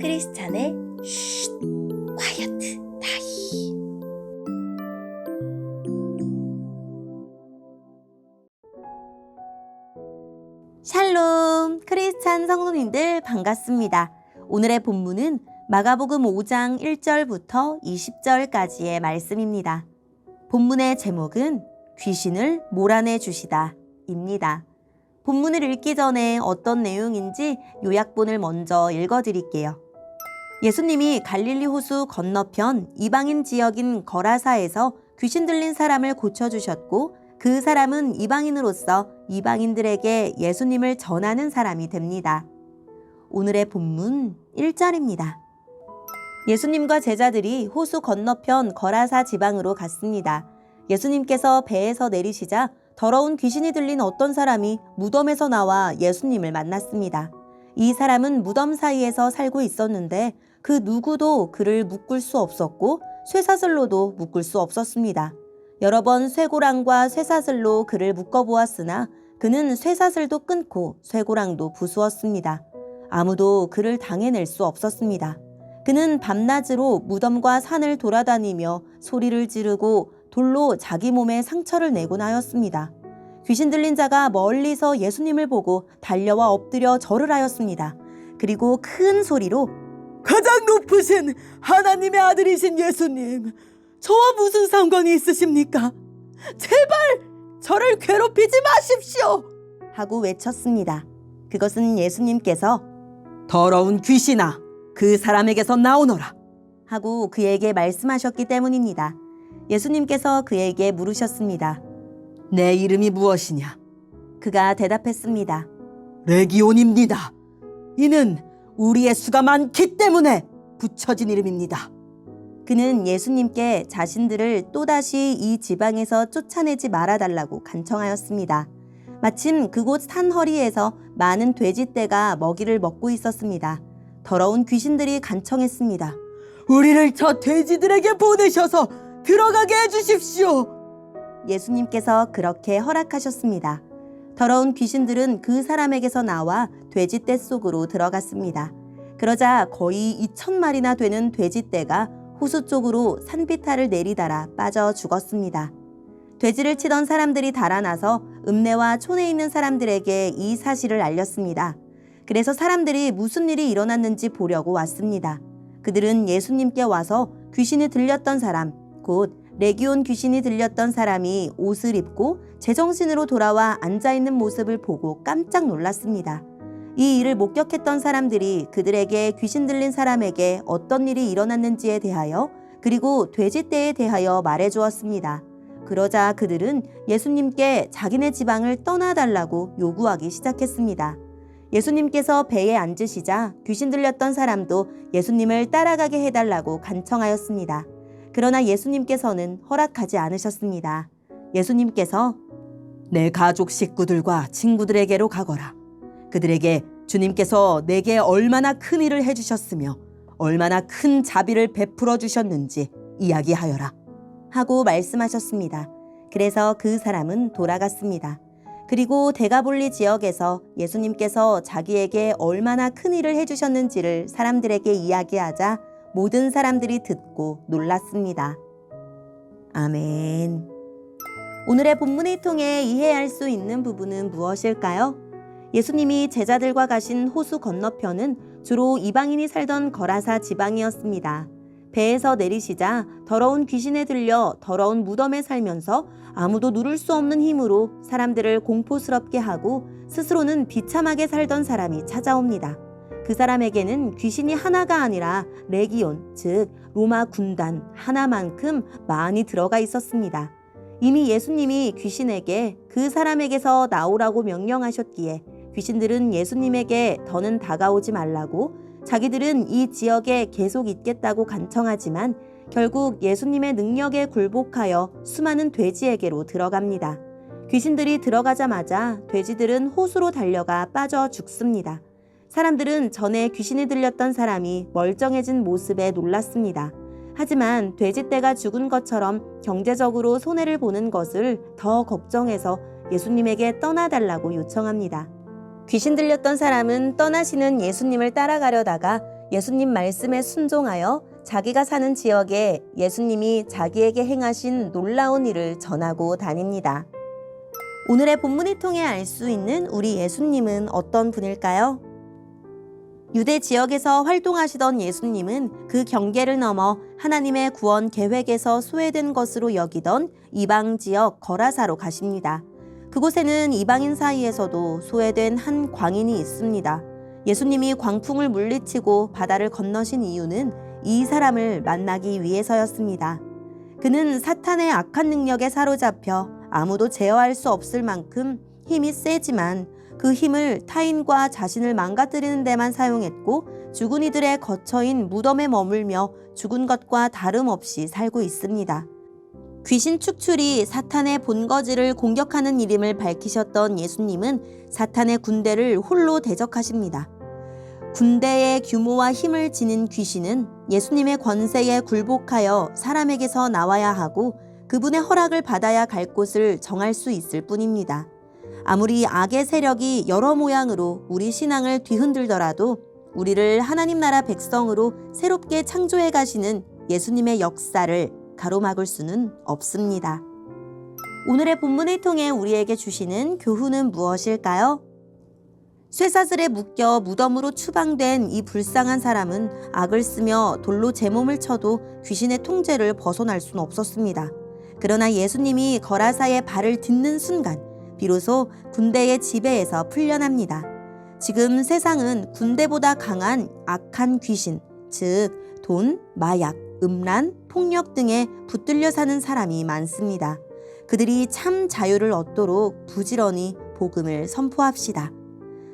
크리스찬의 쉿, 콰이어트 타임. 샬롬, 크리스찬 성도님들 반갑습니다. 오늘의 본문은 마가복음 5장 1절부터 20절까지의 말씀입니다. 본문의 제목은 귀신을 몰아내 주시다 입니다. 본문을 읽기 전에 어떤 내용인지 요약본을 먼저 읽어드릴게요. 예수님이 갈릴리 호수 건너편 이방인 지역인 거라사에서 귀신 들린 사람을 고쳐주셨고, 그 사람은 이방인으로서 이방인들에게 예수님을 전하는 사람이 됩니다. 오늘의 본문 1절입니다. 예수님과 제자들이 호수 건너편 거라사 지방으로 갔습니다. 예수님께서 배에서 내리시자 더러운 귀신이 들린 어떤 사람이 무덤에서 나와 예수님을 만났습니다. 이 사람은 무덤 사이에서 살고 있었는데 그 누구도 그를 묶을 수 없었고 쇠사슬로도 묶을 수 없었습니다. 여러 번 쇠고랑과 쇠사슬로 그를 묶어보았으나 그는 쇠사슬도 끊고 쇠고랑도 부수었습니다. 아무도 그를 당해낼 수 없었습니다. 그는 밤낮으로 무덤과 산을 돌아다니며 소리를 지르고 돌로 자기 몸에 상처를 내곤 하였습니다. 귀신 들린 자가 멀리서 예수님을 보고 달려와 엎드려 절을 하였습니다. 그리고 큰 소리로 가장 높으신 하나님의 아들이신 예수님, 저와 무슨 상관이 있으십니까? 제발 저를 괴롭히지 마십시오! 하고 외쳤습니다. 그것은 예수님께서 더러운 귀신아, 그 사람에게서 나오너라 하고 그에게 말씀하셨기 때문입니다. 예수님께서 그에게 물으셨습니다. 내 이름이 무엇이냐? 그가 대답했습니다. 레기온입니다. 이는 우리의 수가 많기 때문에 붙여진 이름입니다. 그는 예수님께 자신들을 또다시 이 지방에서 쫓아내지 말아달라고 간청하였습니다. 마침 그곳 산 허리에서 많은 돼지떼가 먹이를 먹고 있었습니다. 더러운 귀신들이 간청했습니다. 우리를 저 돼지들에게 보내셔서 들어가게 해주십시오. 예수님께서 그렇게 허락하셨습니다. 더러운 귀신들은 그 사람에게서 나와 돼지떼 속으로 들어갔습니다. 그러자 거의 2,000마리나 되는 돼지떼가 호수 쪽으로 산비탈을 내리달아 빠져 죽었습니다. 돼지를 치던 사람들이 달아나서 읍내와 촌에 있는 사람들에게 이 사실을 알렸습니다. 그래서 사람들이 무슨 일이 일어났는지 보려고 왔습니다. 그들은 예수님께 와서 귀신이 들렸던 사람, 곧 레기온 귀신이 들렸던 사람이 옷을 입고 제정신으로 돌아와 앉아있는 모습을 보고 깜짝 놀랐습니다. 이 일을 목격했던 사람들이 그들에게 귀신 들린 사람에게 어떤 일이 일어났는지에 대하여 그리고 돼지떼에 대하여 말해주었습니다. 그러자 그들은 예수님께 자기네 지방을 떠나달라고 요구하기 시작했습니다. 예수님께서 배에 앉으시자 귀신 들렸던 사람도 예수님을 따라가게 해달라고 간청하였습니다. 그러나 예수님께서는 허락하지 않으셨습니다. 예수님께서 내 가족 식구들과 친구들에게로 가거라. 그들에게 주님께서 내게 얼마나 큰 일을 해주셨으며 얼마나 큰 자비를 베풀어 주셨는지 이야기하여라 하고 말씀하셨습니다. 그래서 그 사람은 돌아갔습니다. 그리고 데가볼리 지역에서 예수님께서 자기에게 얼마나 큰 일을 해주셨는지를 사람들에게 이야기하자 모든 사람들이 듣고 놀랐습니다. 아멘. 오늘의 본문을 통해 이해할 수 있는 부분은 무엇일까요? 예수님이 제자들과 가신 호수 건너편은 주로 이방인이 살던 거라사 지방이었습니다. 배에서 내리시자 더러운 귀신에 들려 더러운 무덤에 살면서 아무도 누를 수 없는 힘으로 사람들을 공포스럽게 하고 스스로는 비참하게 살던 사람이 찾아옵니다. 그 사람에게는 귀신이 하나가 아니라 레기온, 즉 로마 군단 하나만큼 많이 들어가 있었습니다. 이미 예수님이 귀신에게 그 사람에게서 나오라고 명령하셨기에 귀신들은 예수님에게 더는 다가오지 말라고, 자기들은 이 지역에 계속 있겠다고 간청하지만 결국 예수님의 능력에 굴복하여 수많은 돼지에게로 들어갑니다. 귀신들이 들어가자마자 돼지들은 호수로 달려가 빠져 죽습니다. 사람들은 전에 귀신이 들렸던 사람이 멀쩡해진 모습에 놀랐습니다. 하지만 돼지떼가 죽은 것처럼 경제적으로 손해를 보는 것을 더 걱정해서 예수님에게 떠나달라고 요청합니다. 귀신 들렸던 사람은 떠나시는 예수님을 따라가려다가 예수님 말씀에 순종하여 자기가 사는 지역에 예수님이 자기에게 행하신 놀라운 일을 전하고 다닙니다. 오늘의 본문을 통해 알 수 있는 우리 예수님은 어떤 분일까요? 유대 지역에서 활동하시던 예수님은 그 경계를 넘어 하나님의 구원 계획에서 소외된 것으로 여기던 이방 지역 거라사로 가십니다. 그곳에는 이방인 사이에서도 소외된 한 광인이 있습니다. 예수님이 광풍을 물리치고 바다를 건너신 이유는 이 사람을 만나기 위해서였습니다. 그는 사탄의 악한 능력에 사로잡혀 아무도 제어할 수 없을 만큼 힘이 세지만 그 힘을 타인과 자신을 망가뜨리는 데만 사용했고 죽은 이들의 거처인 무덤에 머물며 죽은 것과 다름없이 살고 있습니다. 귀신 축출이 사탄의 본거지를 공격하는 일임을 밝히셨던 예수님은 사탄의 군대를 홀로 대적하십니다. 군대의 규모와 힘을 지닌 귀신은 예수님의 권세에 굴복하여 사람에게서 나와야 하고 그분의 허락을 받아야 갈 곳을 정할 수 있을 뿐입니다. 아무리 악의 세력이 여러 모양으로 우리 신앙을 뒤흔들더라도 우리를 하나님 나라 백성으로 새롭게 창조해 가시는 예수님의 역사를 가로막을 수는 없습니다. 오늘의 본문을 통해 우리에게 주시는 교훈은 무엇일까요? 쇠사슬에 묶여 무덤으로 추방된 이 불쌍한 사람은 악을 쓰며 돌로 제 몸을 쳐도 귀신의 통제를 벗어날 수는 없었습니다. 그러나 예수님이 거라사의 발을 딛는 순간 비로소 군대의 지배에서 풀려납니다. 지금 세상은 군대보다 강한 악한 귀신, 즉 돈, 마약, 음란, 폭력 등에 붙들려 사는 사람이 많습니다. 그들이 참 자유를 얻도록 부지런히 복음을 선포합시다.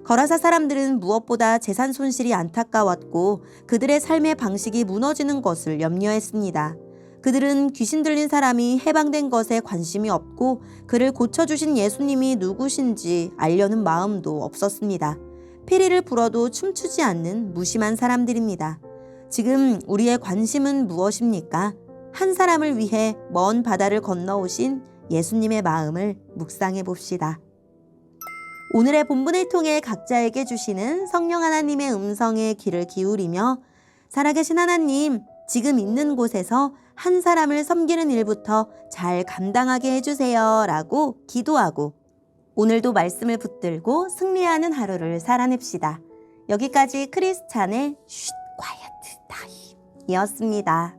거라사 사람들은 무엇보다 재산 손실이 안타까웠고 그들의 삶의 방식이 무너지는 것을 염려했습니다. 그들은 귀신 들린 사람이 해방된 것에 관심이 없고 그를 고쳐주신 예수님이 누구신지 알려는 마음도 없었습니다. 피리를 불어도 춤추지 않는 무심한 사람들입니다. 지금 우리의 관심은 무엇입니까? 한 사람을 위해 먼 바다를 건너오신 예수님의 마음을 묵상해 봅시다. 오늘의 본문을 통해 각자에게 주시는 성령 하나님의 음성에 귀를 기울이며 살아계신 하나님, 지금 있는 곳에서 한 사람을 섬기는 일부터 잘 감당하게 해주세요 라고 기도하고 오늘도 말씀을 붙들고 승리하는 하루를 살아냅시다. 여기까지 크리스찬의 쉿 콰이어트 타임이었습니다.